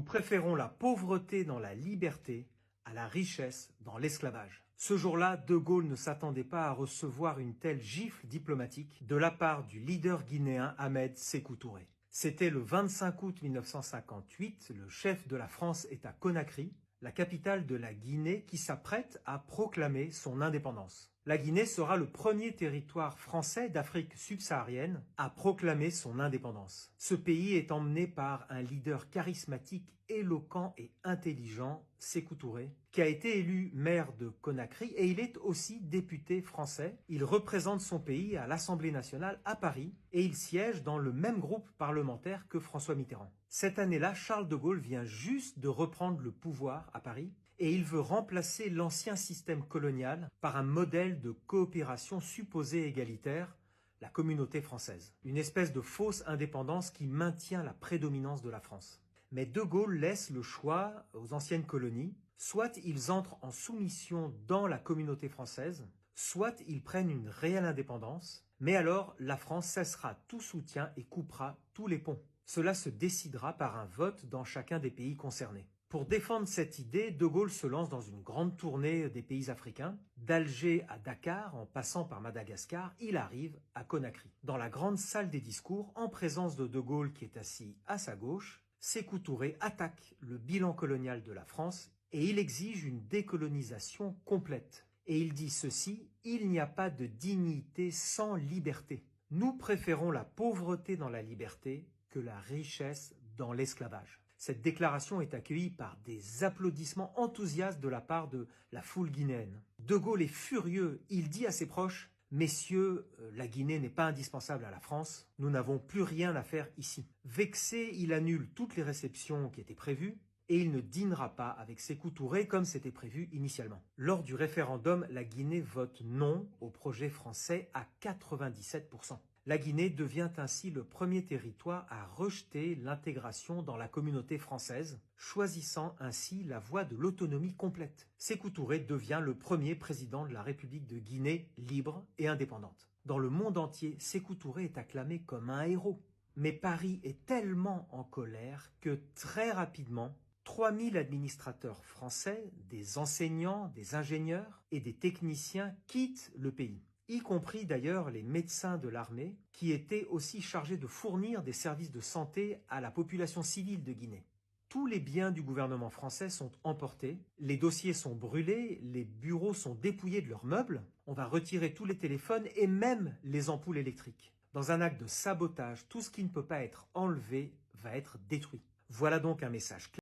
Nous préférons la pauvreté dans la liberté à la richesse dans l'esclavage. Ce jour-là, De Gaulle ne s'attendait pas à recevoir une telle gifle diplomatique de la part du leader guinéen Ahmed Sékou Touré. C'était le 25 août 1958, le chef de la France est à Conakry, la capitale de la Guinée qui s'apprête à proclamer son indépendance. La Guinée sera le premier territoire français d'Afrique subsaharienne à proclamer son indépendance. Ce pays est emmené par un leader charismatique, éloquent et intelligent, Sékou Touré, qui a été élu maire de Conakry et il est aussi député français. Il représente son pays à l'Assemblée nationale à Paris et il siège dans le même groupe parlementaire que François Mitterrand. Cette année-là, Charles de Gaulle vient juste de reprendre le pouvoir à Paris et il veut remplacer l'ancien système colonial par un modèle de coopération supposée égalitaire, la communauté française. Une espèce de fausse indépendance qui maintient la prédominance de la France. Mais De Gaulle laisse le choix aux anciennes colonies, soit ils entrent en soumission dans la communauté française, soit ils prennent une réelle indépendance, mais alors la France cessera tout soutien et coupera tous les ponts. Cela se décidera par un vote dans chacun des pays concernés. Pour défendre cette idée, De Gaulle se lance dans une grande tournée des pays africains. D'Alger à Dakar, en passant par Madagascar, il arrive à Conakry. Dans la grande salle des discours, en présence de Gaulle qui est assis à sa gauche, Sékou Touré attaque le bilan colonial de la France et il exige une décolonisation complète. Et il dit ceci, il n'y a pas de dignité sans liberté. Nous préférons la pauvreté dans la liberté que la richesse dans l'esclavage. Cette déclaration est accueillie par des applaudissements enthousiastes de la part de la foule guinéenne. De Gaulle est furieux, il dit à ses proches « Messieurs, la Guinée n'est pas indispensable à la France, nous n'avons plus rien à faire ici ». Vexé, il annule toutes les réceptions qui étaient prévues et il ne dînera pas avec Sékou Touré comme c'était prévu initialement. Lors du référendum, la Guinée vote non au projet français à 97%. La Guinée devient ainsi le premier territoire à rejeter l'intégration dans la communauté française, choisissant ainsi la voie de l'autonomie complète. Sékou Touré devient le premier président de la République de Guinée libre et indépendante. Dans le monde entier, Sékou Touré est acclamé comme un héros. Mais Paris est tellement en colère que très rapidement, 3000 administrateurs français, des enseignants, des ingénieurs et des techniciens quittent le pays, y compris d'ailleurs les médecins de l'armée qui étaient aussi chargés de fournir des services de santé à la population civile de Guinée. Tous les biens du gouvernement français sont emportés, les dossiers sont brûlés, les bureaux sont dépouillés de leurs meubles, on va retirer tous les téléphones et même les ampoules électriques. Dans un acte de sabotage, tout ce qui ne peut pas être enlevé va être détruit. Voilà donc un message clair.